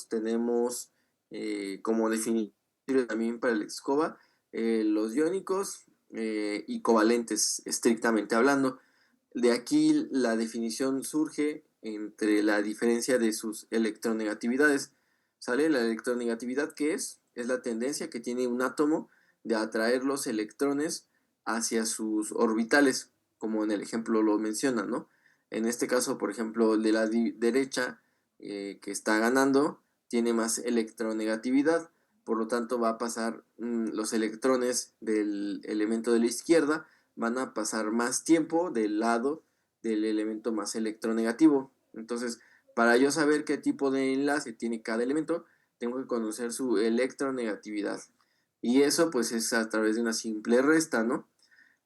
tenemos como definición también para la escoba los iónicos y covalentes, estrictamente hablando. De aquí la definición surge entre la diferencia de sus electronegatividades. ¿Sale? La electronegatividad, ¿qué es? Es la tendencia que tiene un átomo de atraer los electrones hacia sus orbitales, como en el ejemplo lo menciona, ¿no? En este caso, por ejemplo, el de la derecha, que está ganando, tiene más electronegatividad, por lo tanto va a pasar los electrones del elemento de la izquierda, van a pasar más tiempo del lado del elemento más electronegativo. Entonces, para yo saber qué tipo de enlace tiene cada elemento, tengo que conocer su electronegatividad. Y eso pues es a través de una simple resta, ¿no?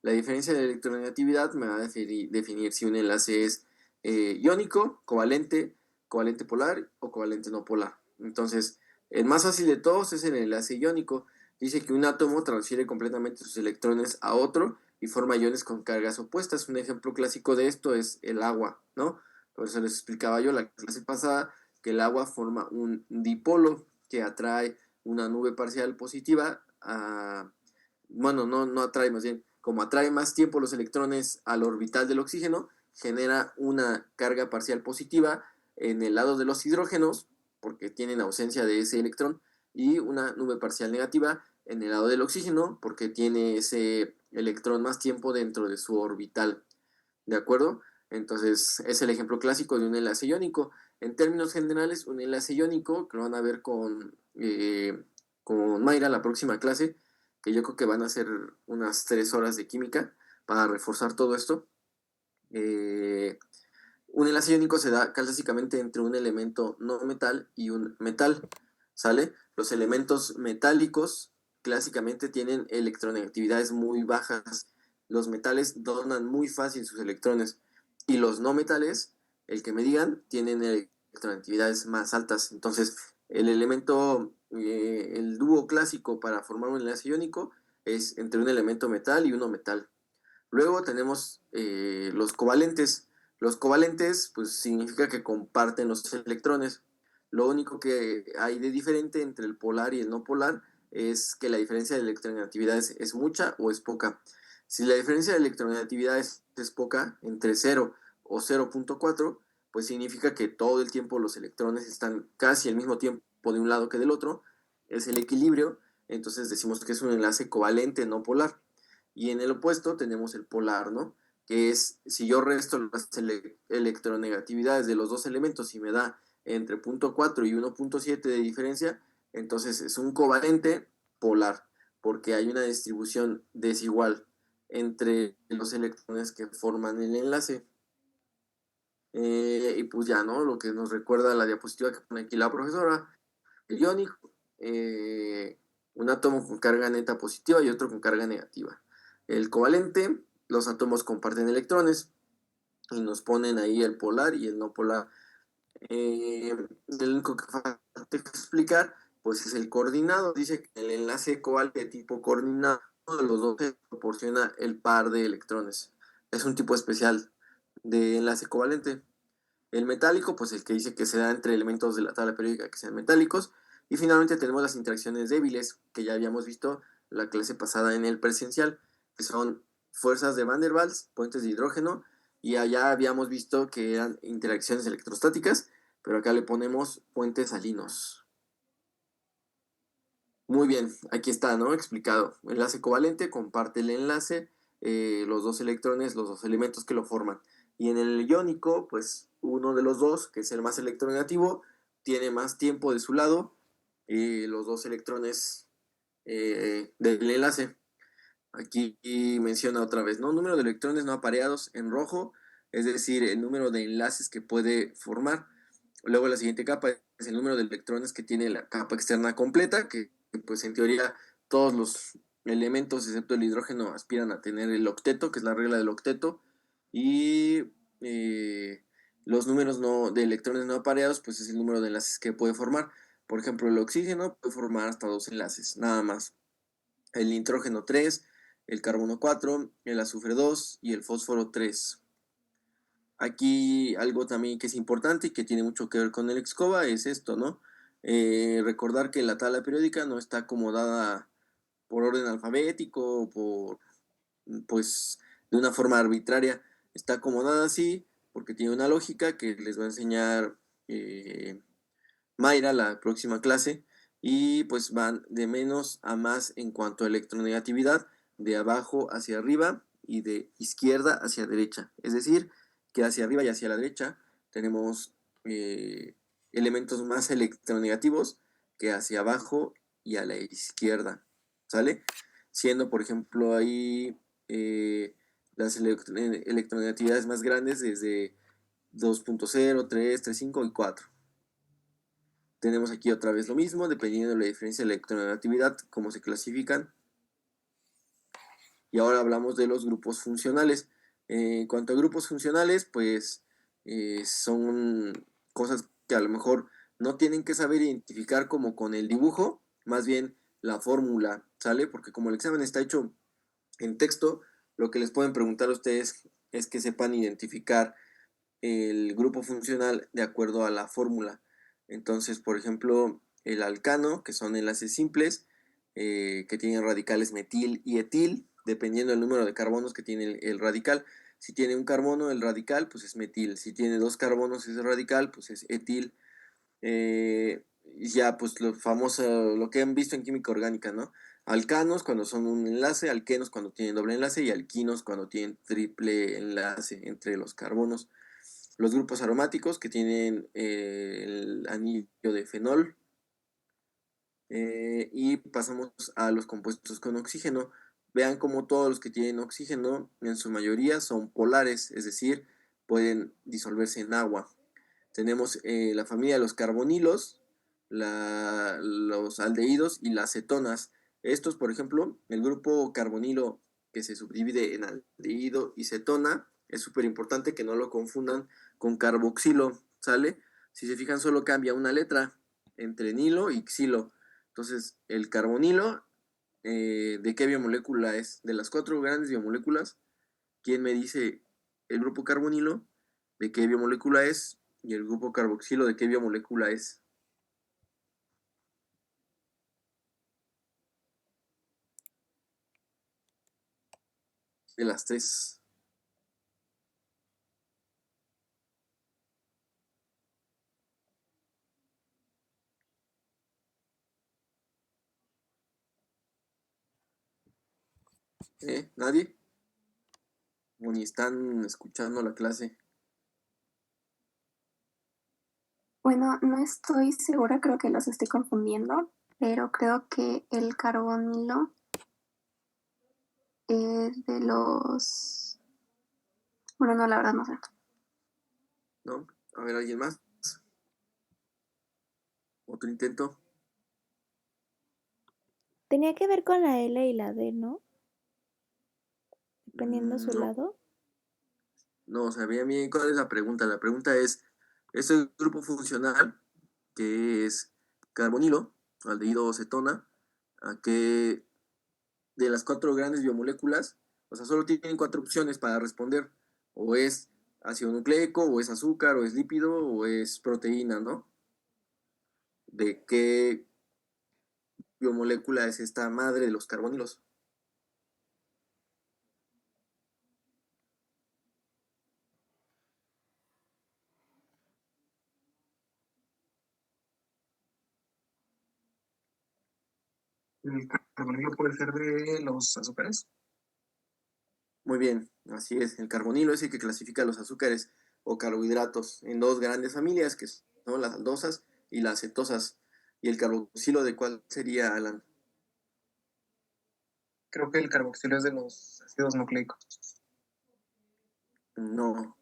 La diferencia de electronegatividad me va a definir si un enlace es iónico, covalente, covalente polar o covalente no polar. Entonces, el más fácil de todos es el enlace iónico. Dice que un átomo transfiere completamente sus electrones a otro y forma iones con cargas opuestas. Un ejemplo clásico de esto es el agua, ¿no? Por eso les explicaba yo la clase pasada que el agua forma un dipolo que atrae una nube parcial positiva a... Bueno, no atrae, más bien, como atrae más tiempo los electrones al orbital del oxígeno, genera una carga parcial positiva en el lado de los hidrógenos, porque tienen ausencia de ese electrón, y una nube parcial negativa en el lado del oxígeno, porque tiene ese electrón más tiempo dentro de su orbital. ¿De acuerdo? Entonces, es el ejemplo clásico de un enlace iónico. En términos generales, un enlace iónico, que lo van a ver con Mayra la próxima clase, que yo creo que van a ser unas 3 horas de química para reforzar todo esto. Un enlace iónico se da clásicamente entre un elemento no metal y un metal, ¿sale? Los elementos metálicos clásicamente tienen electronegatividades muy bajas. Los metales donan muy fácil sus electrones y los no metales, el que me digan, tienen electronegatividades más altas. Entonces, el dúo clásico para formar un enlace iónico es entre un elemento metal y uno metal. Luego tenemos los covalentes. Los covalentes, pues significa que comparten los electrones. Lo único que hay de diferente entre el polar y el no polar es que la diferencia de electronegatividad es mucha o es poca. Si la diferencia de electronegatividad es poca, entre 0 o 0.4, pues significa que todo el tiempo los electrones están casi al mismo tiempo de un lado que del otro. Es el equilibrio, entonces decimos que es un enlace covalente no polar. Y en el opuesto tenemos el polar, ¿no? Que es, si yo resto las electronegatividades de los dos elementos y me da entre 0.4 y 1.7 de diferencia, entonces es un covalente polar, porque hay una distribución desigual entre los electrones que forman el enlace. Y pues ya, ¿no? Lo que nos recuerda la diapositiva que pone aquí la profesora, el iónico, un átomo con carga neta positiva y otro con carga negativa. El covalente, los átomos comparten electrones y nos ponen ahí el polar y el no polar. El único que falta explicar, pues es el coordinado. Dice que el enlace covalente de tipo coordinado de los dos proporciona el par de electrones. Es un tipo especial de enlace covalente. El metálico, pues el que dice que se da entre elementos de la tabla periódica que sean metálicos. Y finalmente tenemos las interacciones débiles, que ya habíamos visto la clase pasada en el presencial, que son fuerzas de Van der Waals, puentes de hidrógeno, y allá habíamos visto que eran interacciones electrostáticas, pero acá le ponemos puentes salinos. Muy bien, aquí está, ¿no? Explicado. Enlace covalente comparte el enlace, los dos electrones, los dos elementos que lo forman. Y en el iónico, pues uno de los dos, que es el más electronegativo, tiene más tiempo de su lado, los dos electrones del enlace. Aquí menciona otra vez, ¿no? Número de electrones no apareados en rojo, es decir, el número de enlaces que puede formar. Luego la siguiente capa es el número de electrones que tiene la capa externa completa, que pues en teoría todos los elementos excepto el hidrógeno aspiran a tener el octeto, que es la regla del octeto, y los números de electrones no apareados, pues es el número de enlaces que puede formar. Por ejemplo, el oxígeno puede formar hasta 2 enlaces, nada más. El nitrógeno 3, el carbono 4, el azufre 2 y el fósforo 3. Aquí algo también que es importante y que tiene mucho que ver con el Excova es esto, ¿no? Recordar que la tabla periódica no está acomodada por orden alfabético o por, pues, de una forma arbitraria. Está acomodada así porque tiene una lógica que les va a enseñar Mayra la próxima clase, y pues van de menos a más en cuanto a electronegatividad, de abajo hacia arriba y de izquierda hacia derecha. Es decir, que hacia arriba y hacia la derecha tenemos elementos más electronegativos que hacia abajo y a la izquierda, ¿sale? Siendo, por ejemplo, ahí las electronegatividades más grandes desde 2.0, 3, 3.5 y 4. Tenemos aquí otra vez lo mismo, dependiendo de la diferencia de electronegatividad, cómo se clasifican. Y ahora hablamos de los grupos funcionales. En cuanto a grupos funcionales, pues son cosas que a lo mejor no tienen que saber identificar como con el dibujo, más bien la fórmula, ¿sale? Porque como el examen está hecho en texto, lo que les pueden preguntar a ustedes es que sepan identificar el grupo funcional de acuerdo a la fórmula. Entonces, por ejemplo, el alcano, que son enlaces simples, que tienen radicales metil y etil, dependiendo del número de carbonos que tiene el radical. Si tiene un carbono, el radical, pues es metil. Si tiene dos carbonos, ese radical, pues es etil. Ya, pues lo famoso, lo que han visto en química orgánica, ¿no? Alcanos cuando son un enlace, alquenos cuando tienen doble enlace y alquinos cuando tienen triple enlace entre los carbonos. Los grupos aromáticos que tienen el anillo de fenol, y pasamos a los compuestos con oxígeno. Vean como todos los que tienen oxígeno en su mayoría son polares, es decir, pueden disolverse en agua. Tenemos la familia de los carbonilos, los aldehídos y las cetonas. Estos, por ejemplo, el grupo carbonilo que se subdivide en aldehído y cetona, es súper importante que no lo confundan con carboxilo, ¿sale? Si se fijan, solo cambia una letra entre nilo y xilo. Entonces, el carbonilo, ¿de qué biomolécula es? De las cuatro grandes biomoléculas, ¿quién me dice el grupo carbonilo de qué biomolécula es? Y el grupo carboxilo, ¿de qué biomolécula es? De las tres. ¿Nadie? ¿O ni están escuchando la clase? Bueno, no estoy segura, creo que los estoy confundiendo, pero creo que el carbonilo es de los... Bueno, no, la verdad no sé. ¿No? A ver, ¿alguien más? ¿Otro intento? Tenía que ver con la L y la D, ¿no? Dependiendo su No, lado. no, o sea, bien, ¿cuál es la pregunta? La pregunta es el grupo funcional, que es carbonilo, aldehído o cetona, a qué de las cuatro grandes biomoléculas, o sea, solo tienen cuatro opciones para responder, o es ácido nucleico, o es azúcar, o es lípido, o es proteína, ¿no? ¿De qué biomolécula es esta madre de los carbonilos? El carbonilo puede ser de los azúcares. Muy bien, así es. El carbonilo es el que clasifica los azúcares o carbohidratos en dos grandes familias, que son las aldosas y las cetosas. ¿Y el carboxilo de cuál sería, Alan? Creo que el carboxilo es de los ácidos nucleicos. No,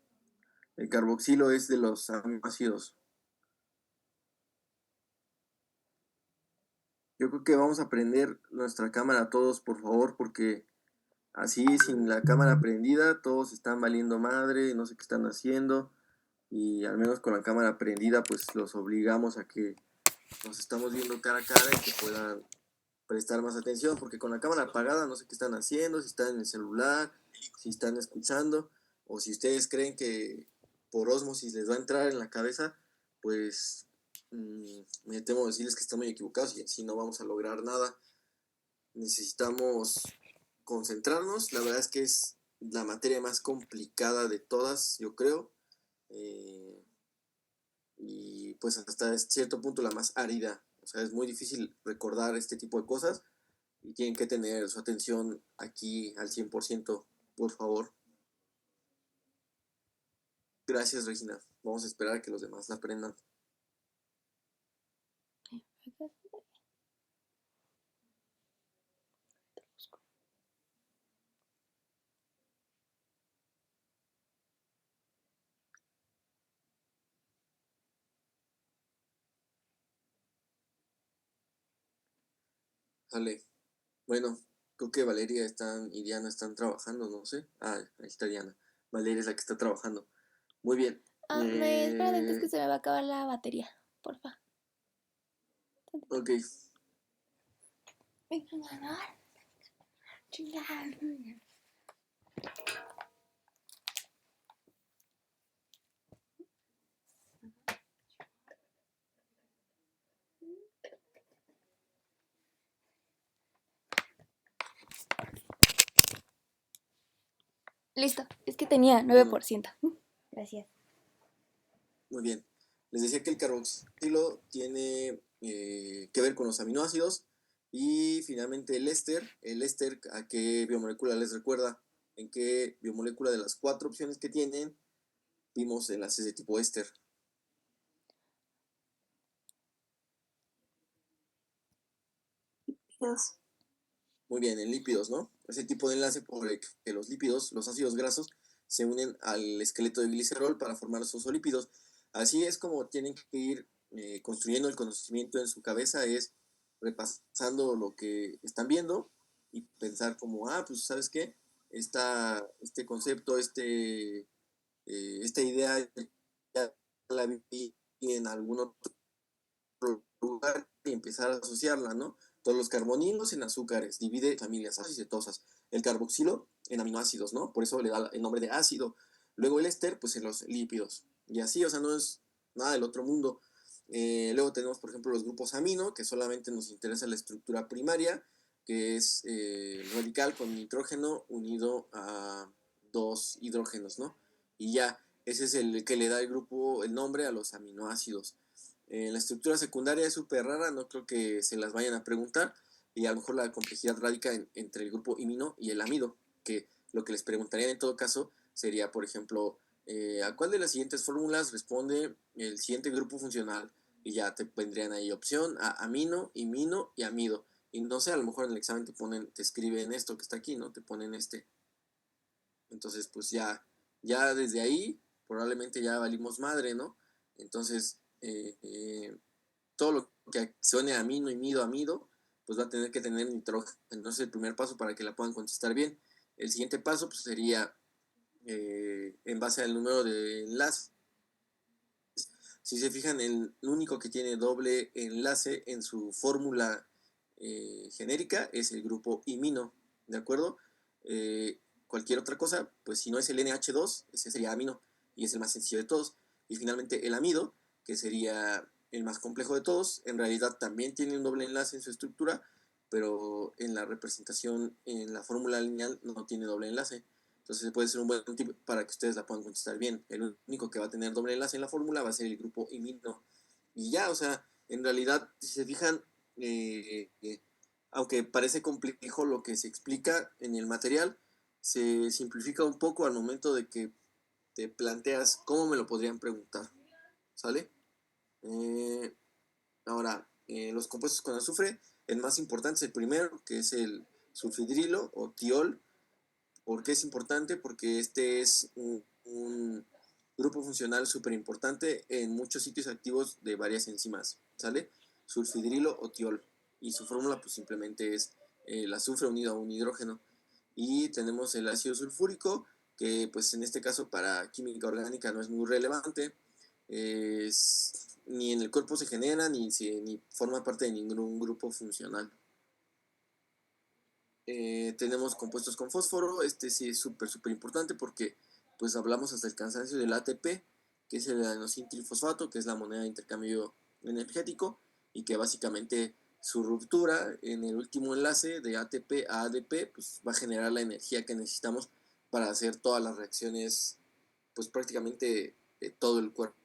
el carboxilo es de los aminoácidos. Yo creo que vamos a prender nuestra cámara todos, por favor, porque así sin la cámara prendida todos están valiendo madre, no sé qué están haciendo, y al menos con la cámara prendida pues los obligamos a que nos estamos viendo cara a cara y que puedan prestar más atención, porque con la cámara apagada no sé qué están haciendo, si están en el celular, si están escuchando, o si ustedes creen que por ósmosis les va a entrar en la cabeza, pues me temo decirles que están muy equivocados y así no vamos a lograr nada. Necesitamos concentrarnos. La verdad es que es la materia más complicada de todas, yo creo. Y pues hasta cierto punto la más árida. O sea, es muy difícil recordar este tipo de cosas y tienen que tener su atención aquí al 100%, por favor. Gracias, Regina. Vamos a esperar a que los demás la aprendan. Sale. Bueno, creo que Valeria y Diana están trabajando, no sé. Ah, ahí está Diana. Valeria es la que está trabajando. Muy bien. Espérate, es que se me va a acabar la batería, porfa. Ok. Listo, es que tenía 9%. Gracias. Muy bien. Les decía que el carboxilo tiene que ver con los aminoácidos. Y finalmente el éster. El éster, ¿a qué biomolécula les recuerda? ¿En qué biomolécula de las 4 opciones que tienen vimos enlaces de tipo éster? Dios. Muy bien, en lípidos, ¿no? Ese tipo de enlace por el que los lípidos, los ácidos grasos, se unen al esqueleto de glicerol para formar los fosfolípidos. Así es como tienen que ir construyendo el conocimiento en su cabeza, es repasando lo que están viendo y pensar como, pues, ¿sabes qué? Este concepto, esta idea ya la vi en algún otro lugar y empezar a asociarla, ¿no? Todos los carbonilos en azúcares, divide familias acetosas. El carboxilo en aminoácidos, ¿no? Por eso le da el nombre de ácido. Luego el éster, pues en los lípidos. Y así, o sea, no es nada del otro mundo. Luego tenemos, por ejemplo, los grupos amino, que solamente nos interesa la estructura primaria, que es radical con nitrógeno unido a dos hidrógenos, ¿no? Y ya, ese es el que le da el grupo, el nombre a los aminoácidos. La estructura secundaria es súper rara, no creo que se las vayan a preguntar, y a lo mejor la complejidad radica entre el grupo imino y el amido, que lo que les preguntarían en todo caso sería, por ejemplo, ¿a cuál de las siguientes fórmulas responde el siguiente grupo funcional? Y ya te vendrían ahí opción a amino, imino y amido. Y no sé, a lo mejor en el examen te escriben esto que está aquí, ¿no? Te ponen este. Entonces, pues ya desde ahí probablemente ya valimos madre, ¿no? Entonces, todo lo que suene amino, imido, amido, pues va a tener que tener nitrógeno. Entonces, el primer paso para que la puedan contestar bien. El siguiente paso pues, sería en base al número de enlaces. Si se fijan, el único que tiene doble enlace en su fórmula genérica es el grupo imino, ¿de acuerdo? Cualquier otra cosa, pues si no es el NH2, ese sería amino y es el más sencillo de todos. Y finalmente el amido, que sería el más complejo de todos, en realidad también tiene un doble enlace en su estructura, pero en la representación en la fórmula lineal no tiene doble enlace. Entonces puede ser un buen tip para que ustedes la puedan contestar bien. El único que va a tener doble enlace en la fórmula va a ser el grupo imino. Y ya, o sea, en realidad, si se fijan, aunque parece complejo lo que se explica en el material, se simplifica un poco al momento de que te planteas cómo me lo podrían preguntar. ¿Sale? Ahora, los compuestos con azufre, el más importante es el primero, que es el sulfidrilo o tiol. ¿Por qué es importante? Porque este es un grupo funcional súper importante en muchos sitios activos de varias enzimas, ¿sale? Sulfidrilo o tiol. Y su fórmula pues simplemente es el azufre unido a un hidrógeno. Y tenemos el ácido sulfúrico, que pues en este caso para química orgánica no es muy relevante. Ni en el cuerpo se genera ni forma parte de ningún grupo funcional. Tenemos compuestos con fósforo, este sí es súper importante porque pues hablamos hasta el cansancio del ATP, que es el adenosintrifosfato, que es la moneda de intercambio energético y que básicamente su ruptura en el último enlace de ATP a ADP pues, va a generar la energía que necesitamos para hacer todas las reacciones, pues prácticamente de todo el cuerpo.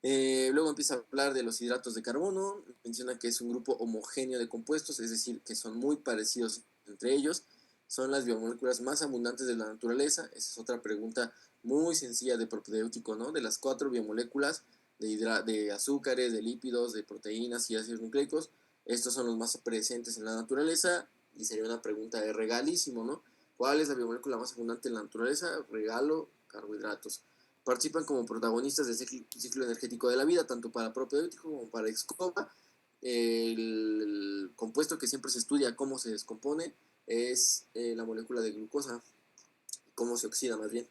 Luego empieza a hablar de los hidratos de carbono, menciona que es un grupo homogéneo de compuestos, es decir, que son muy parecidos entre ellos, son las biomoléculas más abundantes de la naturaleza. Esa es otra pregunta muy sencilla de propedéutico, ¿no? De las 4 biomoléculas de azúcares, de lípidos, de proteínas y ácidos nucleicos, estos son los más presentes en la naturaleza y sería una pregunta de regalísimo, ¿no? ¿Cuál es la biomolécula más abundante en la naturaleza? Regalo, carbohidratos. Participan como protagonistas del ciclo energético de la vida, tanto para propedéutico como para Excova. El compuesto que siempre se estudia cómo se descompone es la molécula de glucosa, cómo se oxida más bien.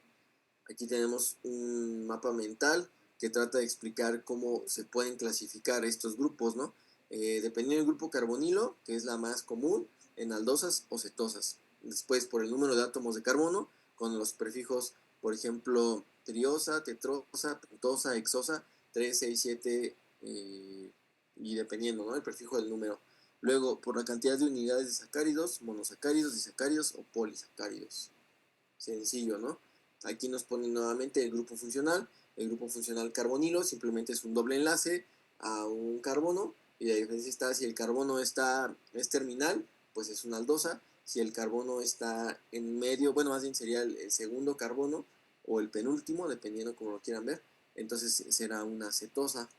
Aquí tenemos un mapa mental que trata de explicar cómo se pueden clasificar estos grupos, ¿no? Dependiendo del grupo carbonilo, que es la más común, en aldosas o cetosas. Después, por el número de átomos de carbono, con los prefijos, por ejemplo, triosa, tetrosa, pentosa, hexosa, 3, 6, 7, y dependiendo, ¿no? El prefijo del número. Luego, por la cantidad de unidades de sacáridos, monosacáridos, disacáridos o polisacáridos. Sencillo, ¿no? Aquí nos pone nuevamente el grupo funcional. El grupo funcional carbonilo simplemente es un doble enlace a un carbono. Y la diferencia está si el carbono es terminal, pues es una aldosa. Si el carbono está en medio, bueno, más bien sería el segundo carbono o el penúltimo, dependiendo como lo quieran ver. Entonces será una cetosa.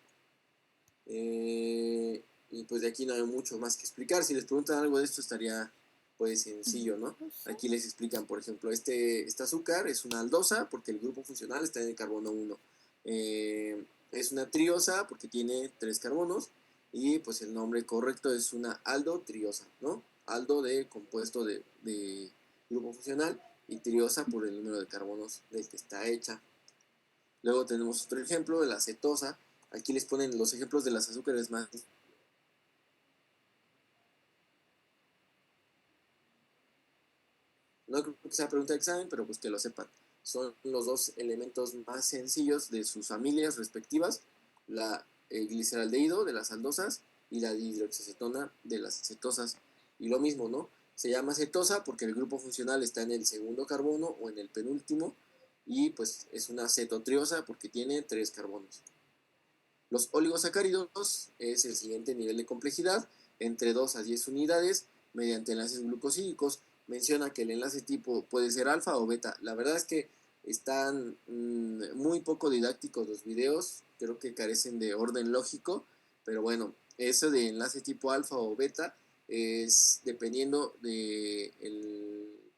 Y pues de aquí no hay mucho más que explicar. Si les preguntan algo de esto estaría pues sencillo, ¿no? Aquí les explican, por ejemplo, este azúcar es una aldosa porque el grupo funcional está en el carbono 1. Es una triosa porque tiene 3 carbonos y pues el nombre correcto es una aldotriosa, ¿no? Aldo de compuesto de grupo funcional y triosa por el número de carbonos del que está hecha. Luego tenemos otro ejemplo de la cetosa. Aquí les ponen los ejemplos de las azúcares más. No creo que sea pregunta de examen, pero pues que lo sepan. Son los dos elementos más sencillos de sus familias respectivas, la gliceraldehído de las aldosas y la dihidroxiacetona de las cetosas. Y lo mismo, ¿no? Se llama cetosa porque el grupo funcional está en el segundo carbono o en el penúltimo y pues es una cetotriosa porque tiene 3 carbonos. Los oligosacáridos es el siguiente nivel de complejidad, entre 2 a 10 unidades, mediante enlaces glucosídicos. Menciona que el enlace tipo puede ser alfa o beta. La verdad es que están muy poco didácticos los videos, creo que carecen de orden lógico, pero bueno, eso de enlace tipo alfa o beta es dependiendo del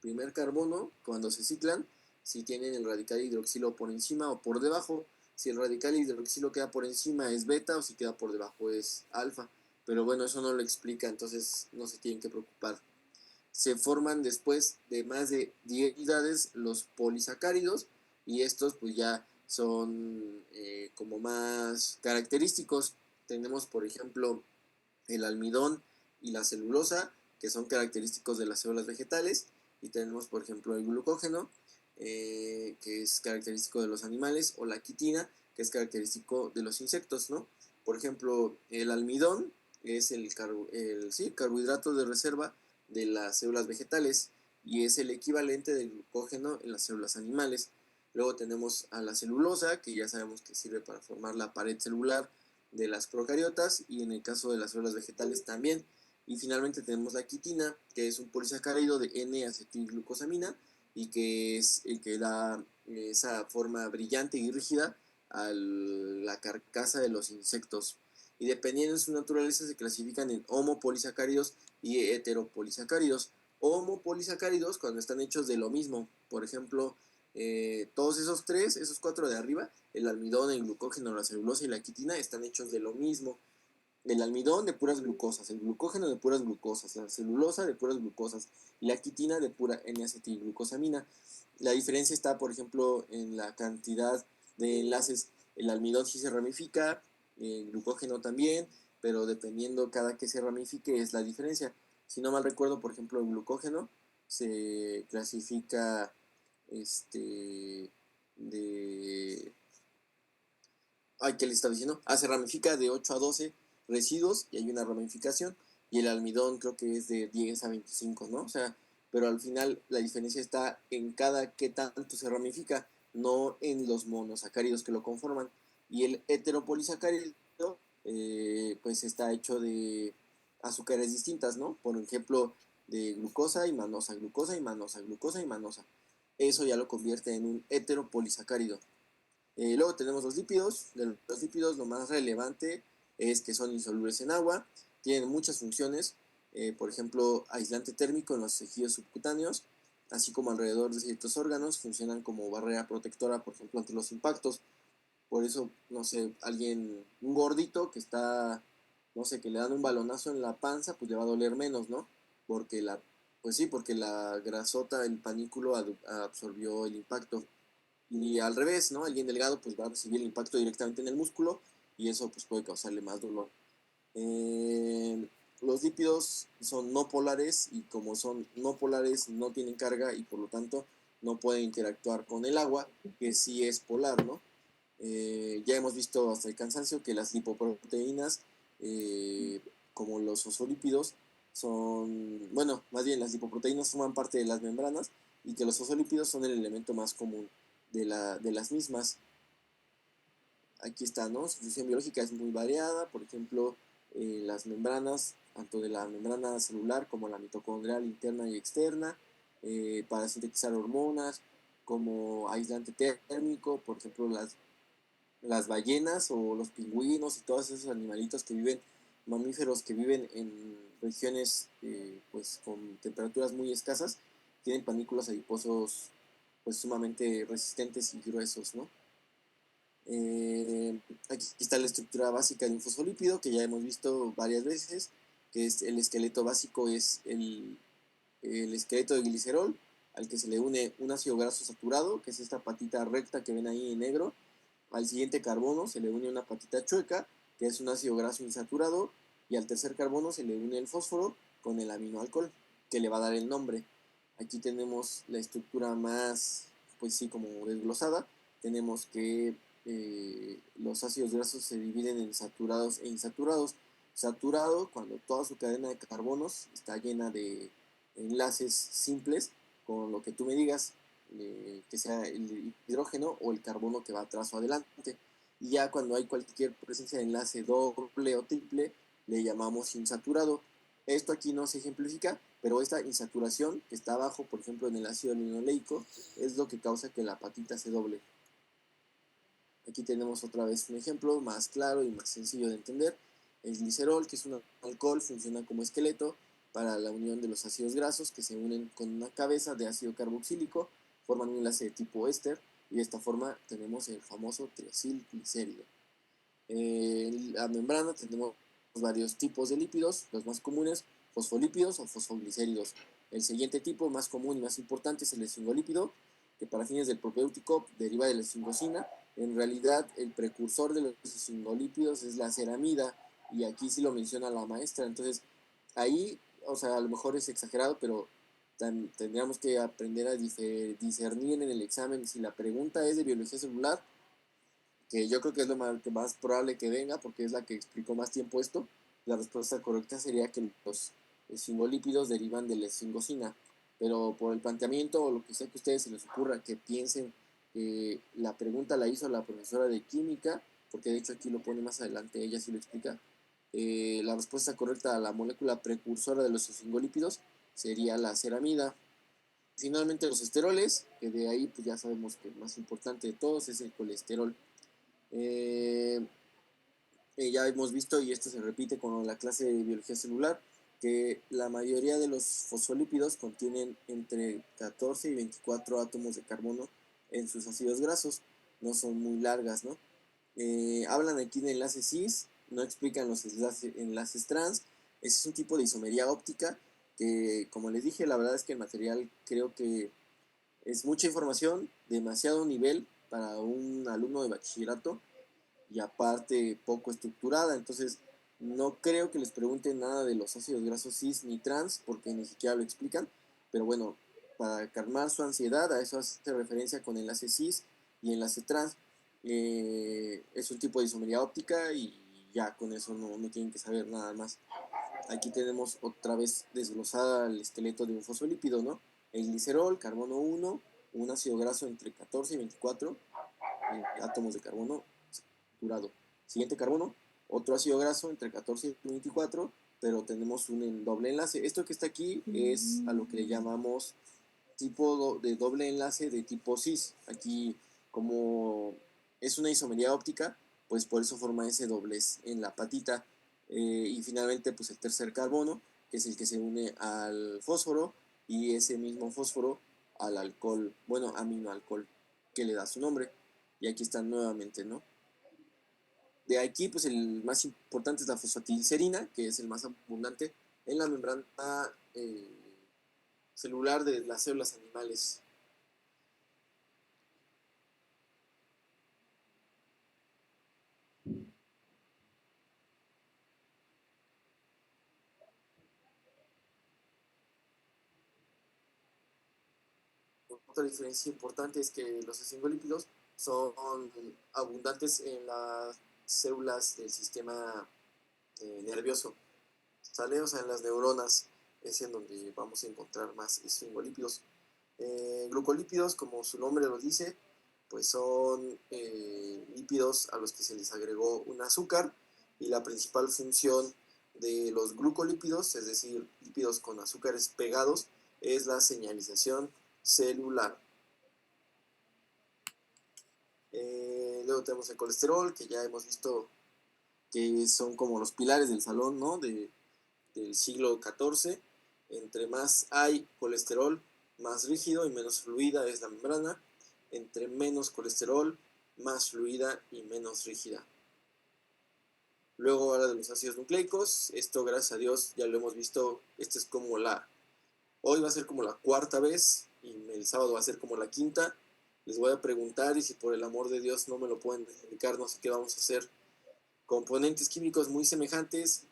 primer carbono, cuando se ciclan, si tienen el radical hidroxilo por encima o por debajo. Si el radical hidroxilo queda por encima es beta o si queda por debajo es alfa. Pero bueno, eso no lo explica, entonces no se tienen que preocupar. Se forman después de más de 10 unidades los polisacáridos y estos pues ya son como más característicos. Tenemos por ejemplo el almidón y la celulosa, que son característicos de las células vegetales, y tenemos por ejemplo el glucógeno, que es característico de los animales, o la quitina, que es característico de los insectos, ¿no? Por ejemplo, el almidón es el carbohidrato de reserva de las células vegetales y es el equivalente del glucógeno en las células animales. Luego tenemos a la celulosa, que ya sabemos que sirve para formar la pared celular de las procariotas y en el caso de las células vegetales también. Y finalmente tenemos la quitina, que es un polisacárido de N-acetilglucosamina y que es el que da esa forma brillante y rígida a la carcasa de los insectos. Y dependiendo de su naturaleza se clasifican en homopolisacáridos y heteropolisacáridos. Homopolisacáridos cuando están hechos de lo mismo. Por ejemplo, todos esos 4 de arriba, el almidón, el glucógeno, la celulosa y la quitina, están hechos de lo mismo. El almidón de puras glucosas, el glucógeno de puras glucosas, la celulosa de puras glucosas y la quitina de pura N-acetilglucosamina. La diferencia está, por ejemplo, en la cantidad de enlaces. El almidón sí se ramifica, el glucógeno también, pero dependiendo cada que se ramifique es la diferencia. Si no mal recuerdo, por ejemplo, el glucógeno se clasifica de Ay, ¿qué le estaba diciendo? Se ramifica de 8 a 12 residuos y hay una ramificación. Y el almidón creo que es de 10 a 25, ¿no? O sea, pero al final la diferencia está en cada qué tanto se ramifica, no en los monosacáridos que lo conforman. Y el heteropolisacárido, pues está hecho de azúcares distintas, ¿no? Por ejemplo, de glucosa y manosa, glucosa y manosa, glucosa y manosa. Eso ya lo convierte en un heteropolisacárido. Luego tenemos los lípidos. De los lípidos lo más relevante es que son insolubles en agua, tienen muchas funciones, por ejemplo, aislante térmico en los tejidos subcutáneos, así como alrededor de ciertos órganos, funcionan como barrera protectora, por ejemplo, ante los impactos. Por eso, no sé, un gordito que está, no sé, que le dan un balonazo en la panza, pues le va a doler menos, ¿no? Porque pues sí, porque la grasota, el panículo absorbió el impacto. Y al revés, ¿no? Alguien delgado pues va a recibir el impacto directamente en el músculo y eso pues puede causarle más dolor. Los lípidos son no polares y como son no polares no tienen carga y por lo tanto no pueden interactuar con el agua, que sí es polar, ¿no? Ya hemos visto hasta el cansancio que las lipoproteínas, como los fosfolípidos, bueno, más bien las lipoproteínas forman parte de las membranas y que los fosfolípidos son el elemento más común de las mismas. Aquí está, ¿no? Su función biológica es muy variada, por ejemplo, las membranas, tanto de la membrana celular como la mitocondrial interna y externa, para sintetizar hormonas, como aislante térmico, por ejemplo, las ballenas o los pingüinos y todos esos animalitos que viven, mamíferos que viven en regiones pues con temperaturas muy escasas, tienen panículos adiposos pues sumamente resistentes y gruesos, ¿no? Aquí está la estructura básica de un fosfolípido que ya hemos visto varias veces, que es el esqueleto básico, es el esqueleto de glicerol, al que se le une un ácido graso saturado, que es esta patita recta que ven ahí en negro. Al siguiente carbono se le une una patita chueca, que es un ácido graso insaturado, y al tercer carbono se le une el fósforo con el aminoalcohol, que le va a dar el nombre. Aquí tenemos la estructura más, pues sí, como desglosada. Tenemos que los ácidos grasos se dividen en saturados e insaturados. Saturado, cuando toda su cadena de carbonos está llena de enlaces simples, con lo que tú me digas, que sea el hidrógeno o el carbono que va atrás o adelante. Y ya cuando hay cualquier presencia de enlace doble o triple, le llamamos insaturado. Esto aquí no se ejemplifica, pero esta insaturación que está abajo, por ejemplo en el ácido linoleico, es lo que causa que la patita se doble. Aquí tenemos otra vez un ejemplo más claro y más sencillo de entender. El glicerol, que es un alcohol, funciona como esqueleto para la unión de los ácidos grasos que se unen con una cabeza de ácido carboxílico, forman un enlace de tipo éster y de esta forma tenemos el famoso triacilglicérido. En la membrana tenemos varios tipos de lípidos, los más comunes, fosfolípidos o fosfoglicéridos. El siguiente tipo más común y más importante es el esfingolípido, que para fines del propéutico deriva de la esfingosina. En realidad, el precursor de los esfingolípidos es la ceramida, y aquí sí lo menciona la maestra. Entonces, ahí, o sea, a lo mejor es exagerado, pero tendríamos que aprender a discernir en el examen si la pregunta es de biología celular, que yo creo que es lo más probable que venga, porque es la que explicó más tiempo esto. La respuesta correcta sería que los esfingolípidos derivan de la esfingosina, pero por el planteamiento o lo que sea que a ustedes se les ocurra, que piensen que la pregunta la hizo la profesora de química, porque de hecho aquí lo pone más adelante, ella sí lo explica. La respuesta correcta a la molécula precursora de los esfingolípidos sería la ceramida. Finalmente los esteroles, que de ahí pues ya sabemos que el más importante de todos es el colesterol. Eh, ya hemos visto, y esto se repite con la clase de biología celular, que la mayoría de los fosfolípidos contienen entre 14 y 24 átomos de carbono en sus ácidos grasos, no son muy largas, ¿no? Hablan aquí de enlaces cis, no explican los enlaces trans. Ese es un tipo de isomería óptica que, como les dije, la verdad es que el material creo que es mucha información, demasiado nivel para un alumno de bachillerato y aparte poco estructurada. Entonces no creo que les pregunten nada de los ácidos grasos cis ni trans porque ni siquiera lo explican. Pero bueno, para calmar su ansiedad, a eso hace referencia con enlace cis y enlace trans. Es un tipo de isomería óptica y ya con eso no tienen que saber nada más. Aquí tenemos otra vez desglosada el esqueleto de un fosfolípido, ¿no? El glicerol, carbono 1, un ácido graso entre 14 y 24 átomos de carbono saturado. Siguiente carbono, otro ácido graso entre 14 y 24, pero tenemos un doble enlace. Esto que está aquí es a lo que le llamamos tipo de doble enlace de tipo cis. Aquí, como es una isomería óptica, pues por eso forma ese doblez en la patita. Y finalmente, pues el tercer carbono, que es el que se une al fósforo, y ese mismo fósforo al alcohol, bueno, aminoalcohol, que le da su nombre. Y aquí están nuevamente, ¿no? De aquí, pues el más importante es la fosfatilicerina, que es el más abundante en la membrana eh, celular de las células animales. Otra diferencia importante es que los esfingolípidos son abundantes en las células del sistema nervioso, ¿sale? O sea, en las neuronas es en donde vamos a encontrar más esfingolípidos. Glucolípidos, como su nombre lo dice, pues son lípidos a los que se les agregó un azúcar, y la principal función de los glucolípidos, es decir, lípidos con azúcares pegados, es la señalización celular. Luego tenemos el colesterol, que ya hemos visto que son como los pilares del salón, ¿no? Del siglo XIV. Entre más hay colesterol, más rígido y menos fluida es la membrana. Entre menos colesterol, más fluida y menos rígida. Luego ahora de los ácidos nucleicos. Esto, gracias a Dios, ya lo hemos visto. Este es como hoy va a ser como la cuarta vez y el sábado va a ser como la quinta. Les voy a preguntar y si por el amor de Dios no me lo pueden explicar, no sé qué vamos a hacer. Componentes químicos muy semejantes,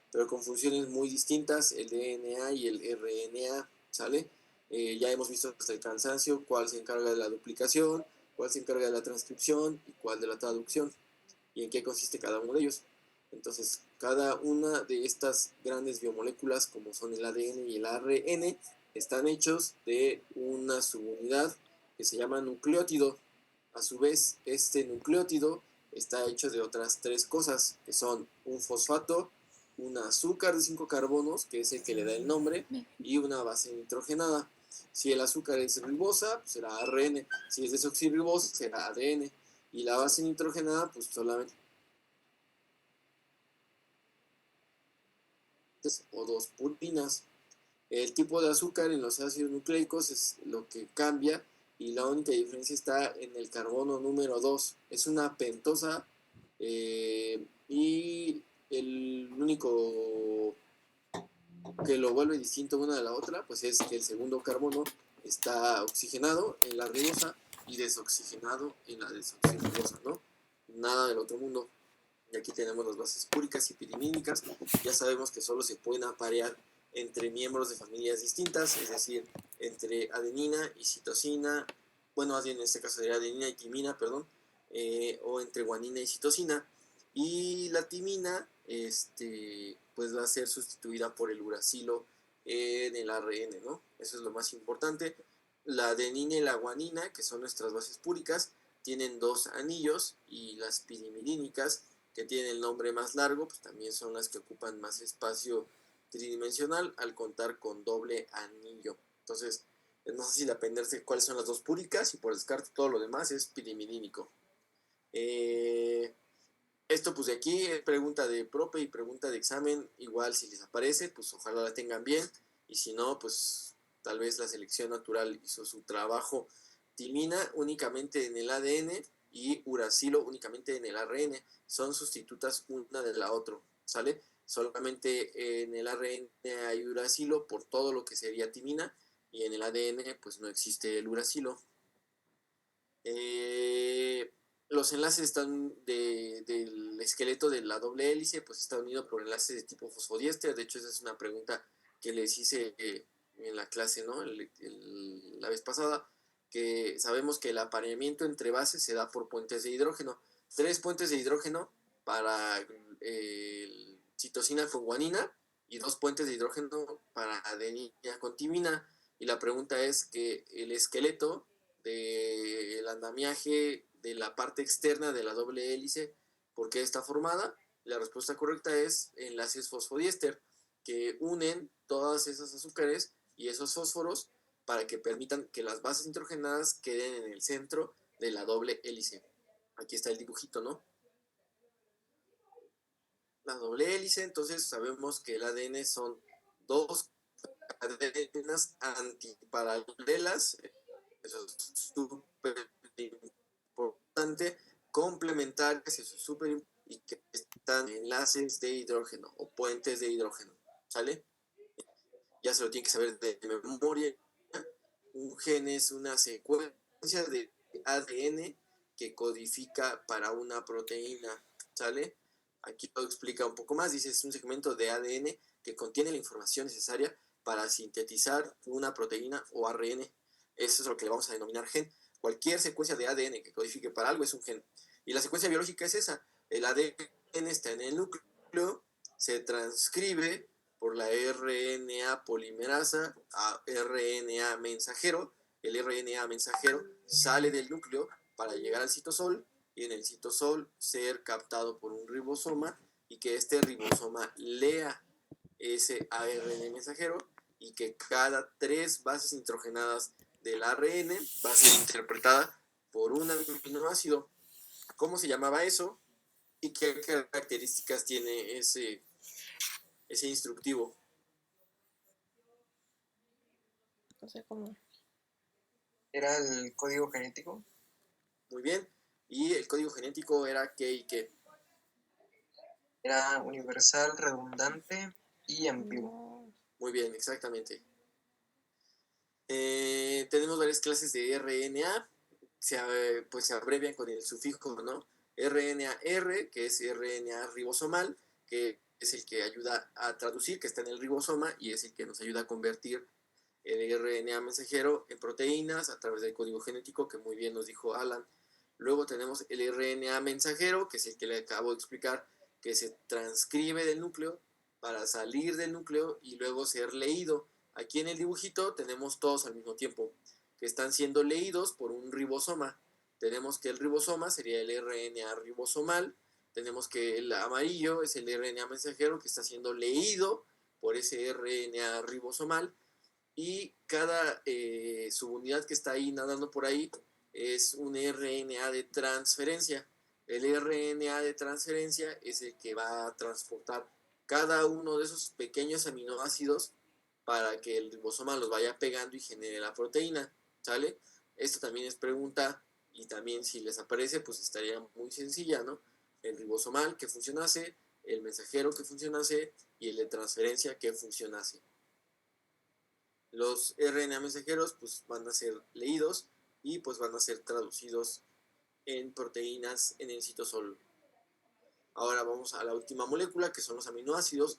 pero con funciones muy distintas, el DNA y el RNA, ¿sale? Ya hemos visto hasta el cansancio cuál se encarga de la duplicación, cuál se encarga de la transcripción y cuál de la traducción, y en qué consiste cada uno de ellos. Entonces, cada una de estas grandes biomoléculas, como son el ADN y el ARN, están hechos de una subunidad que se llama nucleótido. A su vez, este nucleótido está hecho de otras tres cosas, que son un fosfato, un azúcar de 5 carbonos, que es el que le da el nombre, y una base nitrogenada. Si el azúcar es ribosa, pues será ARN. Si es desoxirribosa, será ADN. Y la base nitrogenada, pues solamente o dos purinas. El tipo de azúcar en los ácidos nucleicos es lo que cambia, y la única diferencia está en el carbono número 2. Es una pentosa, y el único que lo vuelve distinto una de la otra, pues es que el segundo carbono está oxigenado en la ribosa y desoxigenado en la desoxirribosa, ¿no? Nada del otro mundo. Y aquí tenemos las bases púricas y pirimídicas. Ya sabemos que solo se pueden aparear entre miembros de familias distintas, es decir, entre adenina y citosina, bueno, más bien en este caso sería adenina y timina, perdón, o entre guanina y citosina. Y la timina, pues va a ser sustituida por el uracilo en el ARN, ¿no? Eso es lo más importante. La adenina y la guanina, que son nuestras bases púricas, tienen dos anillos, y las pirimidínicas, que tienen el nombre más largo, pues también son las que ocupan más espacio tridimensional al contar con doble anillo. Entonces, es más fácil aprenderse cuáles son las dos púricas, y por descarte todo lo demás es pirimidínico. Esto pues de aquí es pregunta de prope y pregunta de examen. Igual si les aparece, pues ojalá la tengan bien, y si no, pues tal vez la selección natural hizo su trabajo. Timina únicamente en el ADN y uracilo únicamente en el ARN, son sustitutas una de la otra, ¿sale? Solamente en el ARN hay uracilo por todo lo que sería timina, y en el ADN pues no existe el uracilo. Los enlaces están del esqueleto de la doble hélice, pues está unido por enlaces de tipo fosfodiéster. De hecho, esa es una pregunta que les hice en la clase, ¿no? La vez pasada. que sabemos que el apareamiento entre bases se da por puentes de hidrógeno. 3 puentes de hidrógeno para citosina con guanina y 2 puentes de hidrógeno para adenina con timina. Y la pregunta es que el esqueleto del andamiaje de la parte externa de la doble hélice, ¿por qué está formada? La respuesta correcta es enlaces fosfodiéster, que unen todas esas azúcares y esos fósforos para que permitan que las bases nitrogenadas queden en el centro de la doble hélice. Aquí está el dibujito, ¿no? La doble hélice, entonces sabemos que el ADN son 2 cadenas antiparalelas, eso es súper importante, complementarias, eso es súper importante, y que están enlaces de hidrógeno o puentes de hidrógeno, ¿sale? Ya se lo tienen que saber de memoria. Un gen es una secuencia de ADN que codifica para una proteína, ¿sale? Aquí lo explica un poco más, dice, es un segmento de ADN que contiene la información necesaria para sintetizar una proteína o ARN. Eso es lo que le vamos a denominar gen. Cualquier secuencia de ADN que codifique para algo es un gen. Y la secuencia biológica es esa. El ADN está en el núcleo, se transcribe por la RNA polimerasa a RNA mensajero. El RNA mensajero sale del núcleo para llegar al citosol y en el citosol ser captado por un ribosoma y que este ribosoma lea ese ARN mensajero y que cada 3 bases nitrogenadas del ARN va a ser interpretada por un aminoácido. ¿Cómo se llamaba eso? ¿Y qué características tiene ese instructivo? No sé cómo. Era el código genético. Muy bien. Y el código genético era qué y qué. Era universal, redundante y ambiguo. No. Muy bien, exactamente. Tenemos varias clases de RNA. Pues se abrevian con el sufijo, ¿no? RNA-R, que es RNA ribosomal, que es el que ayuda a traducir, que está en el ribosoma, y es el que nos ayuda a convertir el RNA mensajero en proteínas a través del código genético, que muy bien nos dijo Alan. Luego tenemos el RNA mensajero, que es el que le acabo de explicar, que se transcribe del núcleo para salir del núcleo y luego ser leído. Aquí en el dibujito tenemos todos al mismo tiempo, que están siendo leídos por un ribosoma. Tenemos que el ribosoma sería el RNA ribosomal, tenemos que el amarillo es el RNA mensajero que está siendo leído por ese RNA ribosomal, y cada subunidad que está ahí nadando por ahí es un RNA de transferencia. El RNA de transferencia es el que va a transportar cada uno de esos pequeños aminoácidos para que el ribosoma los vaya pegando y genere la proteína, ¿sale? Esto también es pregunta y también si les aparece pues estaría muy sencilla, ¿no? El ribosomal que funcionase, el mensajero que funcionase y el de transferencia que funcionase. Los RNA mensajeros pues van a ser leídos y pues van a ser traducidos en proteínas en el citosol. Ahora vamos a la última molécula, que son los aminoácidos.